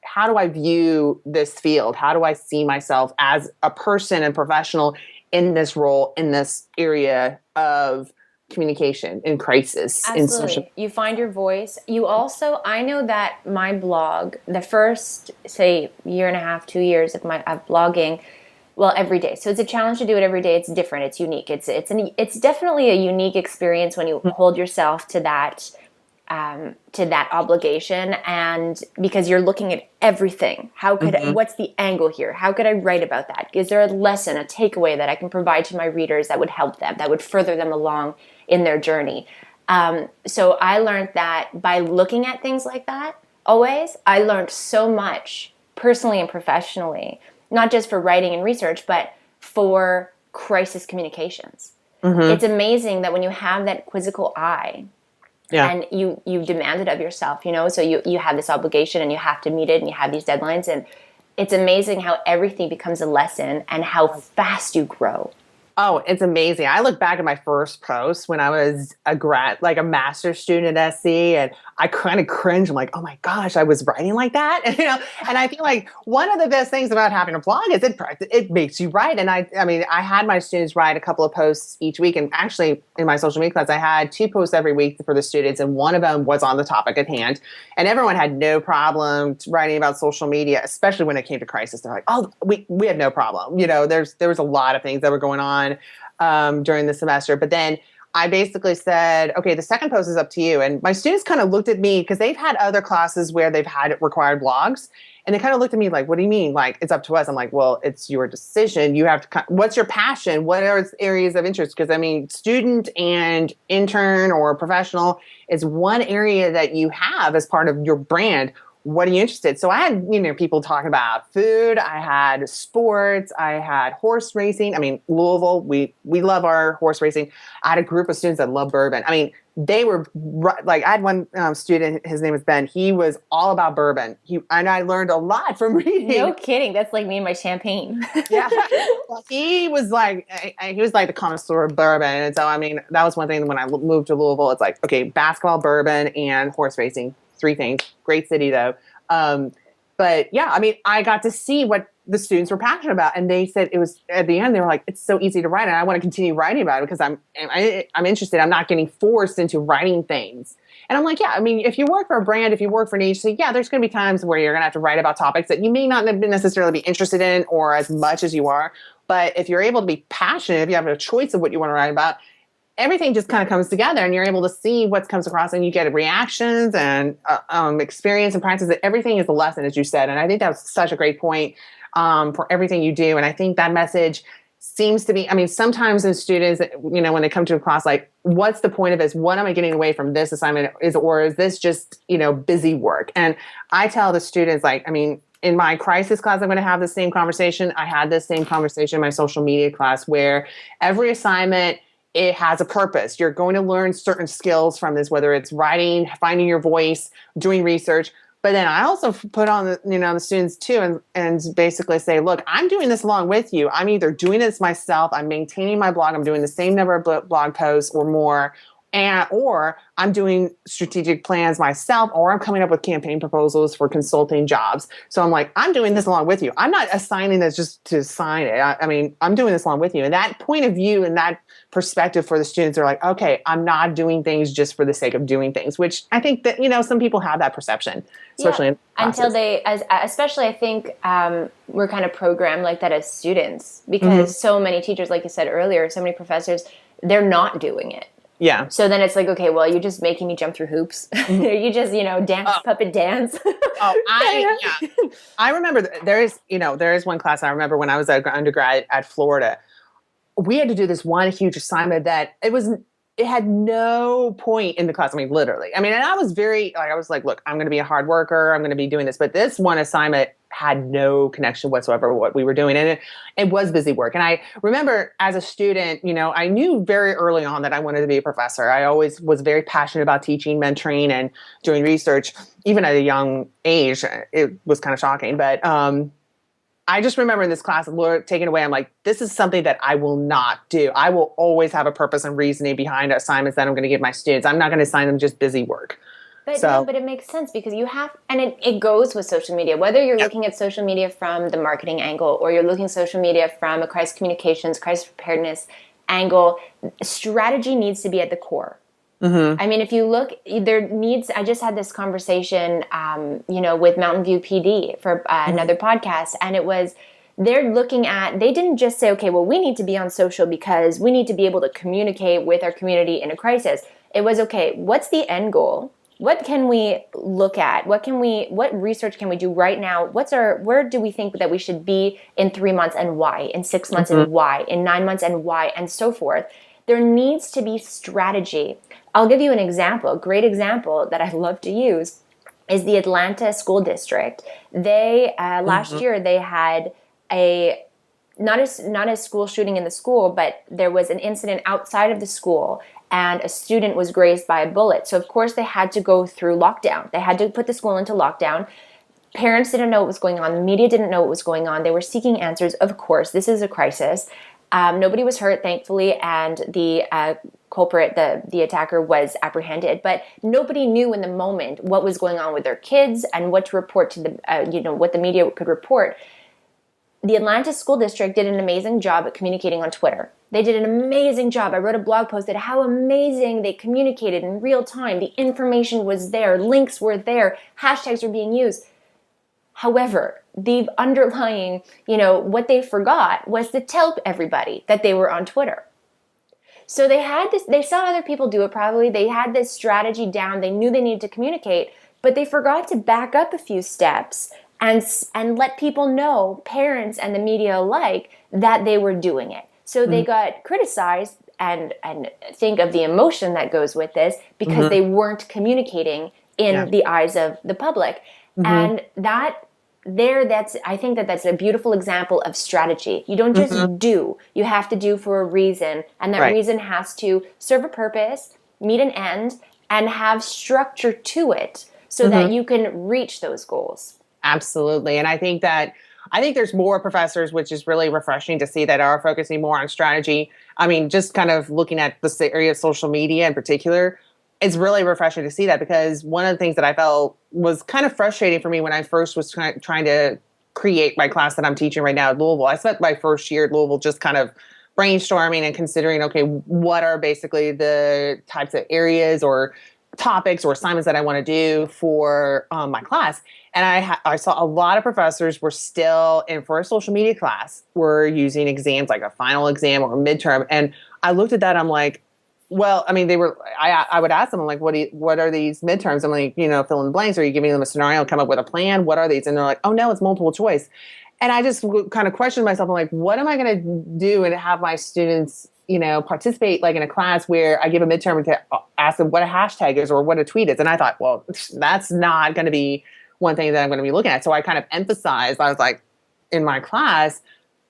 how do I view this field? How do I see myself as a person and professional in this role, in this area of communication in crisis? Absolutely. You find your voice. You also, I know that my blog, the first, say, year and a half, 2 years of blogging, well, every day. So it's a challenge to do it every day. It's different. It's unique. It's definitely a unique experience when you hold yourself to that obligation, and because you're looking at everything. What's the angle here? How could I write about that? Is there a lesson, a takeaway that I can provide to my readers that would help them, that would further them along in their journey? So I learned that by looking at things like that, I learned so much personally and professionally. Not just for writing and research, but for crisis communications. It's amazing that when you have that quizzical eye, and you demand it of yourself, so you have this obligation and you have to meet it and you have these deadlines, and it's amazing how everything becomes a lesson and how fast you grow. Oh, it's amazing. I look back at my first post when I was a grad, like a master's student at SC, and I kind of cringe. I'm like, oh my gosh, I was writing like that. And I feel like one of the best things about having a blog is it makes you write. And I mean, I had my students write a couple of posts each week. And actually in my social media class, I had 2 posts every week for the students. And one of them was on the topic at hand. And everyone had no problem writing about social media, especially when it came to crisis. They're like, oh, we had no problem. There was a lot of things that were going on during the semester. But then I basically said, okay, the second post is up to you. And my students kind of looked at me because they've had other classes where they've had required blogs. And they kind of looked at me like, what do you mean? Like, it's up to us. I'm like, well, it's your decision. You have to, what's your passion? What are areas of interest? Because I mean, student and intern or professional is one area that you have as part of your brand. What are you interested? So I had, people talking about food. I had sports. I had horse racing. I mean, Louisville, we love our horse racing. I had a group of students that love bourbon. I mean, they were like, I had one student, his name was Ben. He was all about bourbon. And I learned a lot from reading. No kidding. That's like me and my champagne. Yeah. Well, he was like the connoisseur of bourbon. And so, I mean, that was one thing when I moved to Louisville. It's like, okay, basketball, bourbon, and horse racing. 3 things. Great city though. But yeah, I mean, I got to see what the students were passionate about, and they said it was at the end. They were like, "It's so easy to write, and I want to continue writing about it because I'm interested. I'm not getting forced into writing things." And I'm like, "Yeah, I mean, if you work for a brand, if you work for an agency, yeah, there's going to be times where you're going to have to write about topics that you may not necessarily be interested in or as much as you are. But if you're able to be passionate, if you have a choice of what you want to write about." Everything just kind of comes together and you're able to see what comes across and you get reactions and experience and practice. Everything is a lesson, as you said. And I think that's such a great point for everything you do. And I think that message seems to be, I mean, sometimes in students, when they come to a class, like, what's the point of this? What am I getting away from this assignment? Or is this just, busy work? And I tell the students, like, I mean, in my crisis class, I'm going to have the same conversation. I had this same conversation in my social media class where every assignment, it has a purpose. You're going to learn certain skills from this, whether it's writing, finding your voice, doing research. But then I also put on the students too, and basically say, look, I'm doing this along with you. I'm either doing this myself, I'm maintaining my blog, I'm doing the same number of blog posts or more, or I'm doing strategic plans myself, or I'm coming up with campaign proposals for consulting jobs. So I'm like, I'm doing this along with you. I'm not assigning this just to sign it. I mean, I'm doing this along with you. And that point of view and that perspective for the students are like, okay, I'm not doing things just for the sake of doing things, which I think that, some people have that perception, especially in classes. Until especially I think we're kind of programmed like that as students because so many teachers, like you said earlier, so many professors, they're not doing it. Yeah. So then it's like, okay, well, you're just making me jump through hoops. You just, dance, puppet dance. I remember there is one class I remember when I was an undergrad at Florida. We had to do this one huge assignment that it had no point in the class. I mean, literally. I mean, and I was like, look, I'm going to be a hard worker. I'm going to be doing this. But this one assignment had no connection whatsoever with what we were doing. And it was busy work. And I remember as a student, I knew very early on that I wanted to be a professor. I always was very passionate about teaching, mentoring, and doing research. Even at a young age, it was kind of shocking. But I just remember in this class, taken away, I'm like, this is something that I will not do. I will always have a purpose and reasoning behind assignments that I'm going to give my students. I'm not going to assign them just busy work. But it makes sense because you have, and it goes with social media, whether you're looking at social media from the marketing angle or you're looking at social media from a crisis communications, crisis preparedness angle, strategy needs to be at the core. I mean, if you look, I just had this conversation, with Mountain View PD for another podcast, and they didn't just say, okay, well, we need to be on social because we need to be able to communicate with our community in a crisis. It was, okay, what's the end goal? What can we look at? What research can we do right now? Where do we think that we should be in 3 months and why, in 6 months and why, in 9 months and why, and so forth? There needs to be strategy. I'll give you an example. A great example that I love to use is the Atlanta School District. They, last year, they had not a school shooting in the school, but there was an incident outside of the school and a student was grazed by a bullet. So of course they had to go through lockdown. They had to put the school into lockdown. Parents didn't know what was going on. The media didn't know what was going on. They were seeking answers. Of course, this is a crisis. Nobody was hurt, thankfully, and the culprit, the attacker, was apprehended. But nobody knew in the moment what was going on with their kids and what to report to what the media could report. The Atlanta School District did an amazing job at communicating on Twitter. They did an amazing job. I wrote a blog post that how amazing they communicated in real time. The information was there. Links were there. Hashtags were being used. However, the underlying, what they forgot was to tell everybody that they were on Twitter. So they had this, they saw other people do it probably. They had this strategy down. They knew they needed to communicate, but they forgot to back up a few steps and let people know, parents and the media alike, that they were doing it. So they got criticized, and think of the emotion that goes with this, because they weren't communicating in the eyes of the public. And I think that's a beautiful example of strategy. You don't just do. You have to do for a reason, and that reason has to serve a purpose, meet an end, and have structure to it so that you can reach those goals. Absolutely. And I think there's more professors, which is really refreshing to see, that are focusing more on strategy. I mean, just kind of looking at this area of social media in particular, it's really refreshing to see that, because one of the things that I felt was kind of frustrating for me when I first was trying to create my class that I'm teaching right now at Louisville. I spent my first year at Louisville just kind of brainstorming and considering, okay, what are basically the types of areas or topics or assignments that I want to do for my class. And I saw a lot of professors were still in for a social media class, were using exams like a final exam or a midterm. And I looked at that, I'm like, well, I mean, I would ask them, I'm like, what are these midterms? I'm like, fill in the blanks. Are you giving them a scenario, come up with a plan? What are these? And they're like, oh no, it's multiple choice. And I just kind of questioned myself. I'm like, what am I going to do and have my students, participate like in a class where I give a midterm to ask them what a hashtag is or what a tweet is? And I thought, well, that's not going to be one thing that I'm going to be looking at. So I kind of emphasized, I was like, in my class,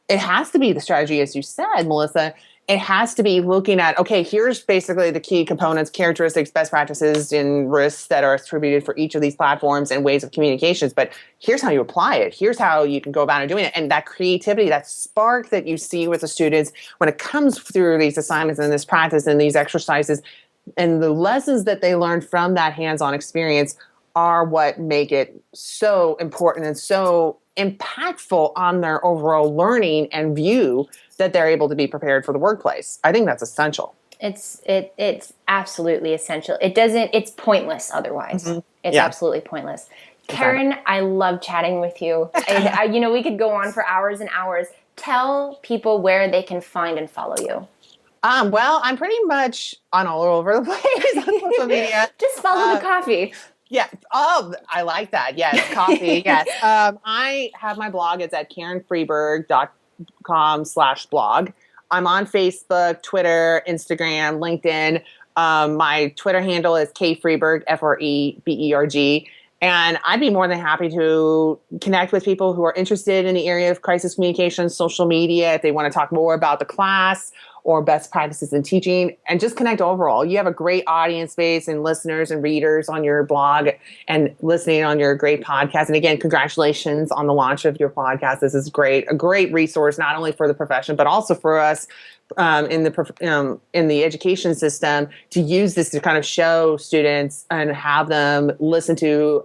it has to be the strategy, as you said, Melissa. It has to be looking at, okay, here's basically the key components, characteristics, best practices, and risks that are attributed for each of these platforms and ways of communications. But here's how you apply it. Here's how you can go about it doing it. And that creativity, that spark that you see with the students when it comes through these assignments and this practice and these exercises, and the lessons that they learn from that hands-on experience are what make it so important and so impactful on their overall learning and view that they're able to be prepared for the workplace. I think that's essential. It's absolutely essential. It's pointless otherwise. It's absolutely pointless. Karen, I love chatting with you. We could go on for hours and hours. Tell people where they can find and follow you. Well, I'm pretty much on all over the place on social media. Just follow the coffee. Yeah. Oh, I like that. Yes. Coffee. Yes. I have my blog. It's at karenfreberg.com/blog. I'm on Facebook, Twitter, Instagram, LinkedIn. My Twitter handle is kfreberg, Freberg. And I'd be more than happy to connect with people who are interested in the area of crisis communication, social media, if they want to talk more about the class or best practices in teaching, and just connect overall. You have a great audience base and listeners and readers on your blog and listening on your great podcast. And again, congratulations on the launch of your podcast. This is great, a great resource, not only for the profession, but also for us in the education system, to use this to kind of show students and have them listen to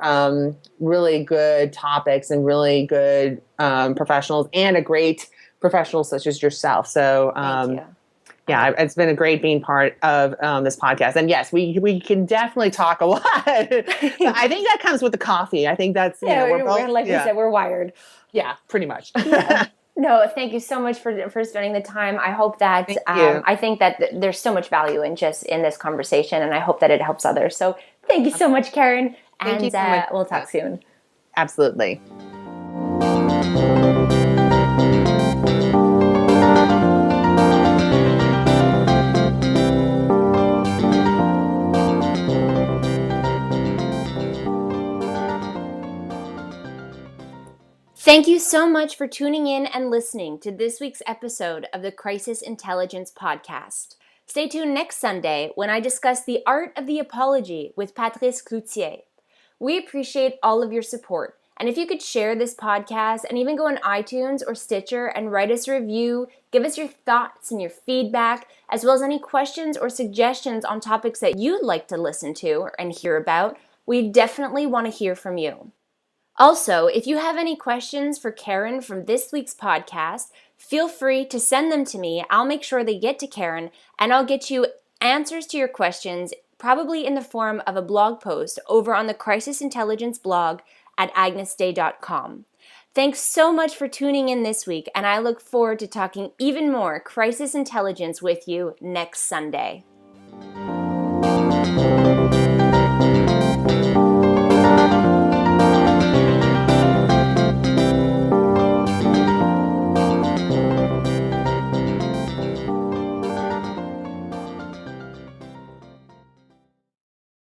really good topics and really good professionals, and a great professional such as yourself. So Thank you. Yeah, it's been a great being part of this podcast. And yes, we can definitely talk a lot. I think that comes with the coffee. I think that's, we're both, like you said, we're wired. Yeah, pretty much. Yeah. No, thank you so much for spending the time. I hope that, I think that there's so much value in this conversation, and I hope that it helps others. So thank you so much, Karen. Thank you so much. We'll talk soon. Absolutely. Thank you so much for tuning in and listening to this week's episode of the Crisis Intelligence Podcast. Stay tuned next Sunday when I discuss the art of the apology with Patrice Cloutier. We appreciate all of your support, and if you could share this podcast and even go on iTunes or Stitcher and write us a review, give us your thoughts and your feedback, as well as any questions or suggestions on topics that you'd like to listen to and hear about, we definitely want to hear from you. Also, if you have any questions for Karen from this week's podcast, feel free to send them to me. I'll make sure they get to Karen, and I'll get you answers to your questions, probably in the form of a blog post over on the Crisis Intelligence blog at agnesday.com. Thanks so much for tuning in this week, and I look forward to talking even more crisis intelligence with you next Sunday.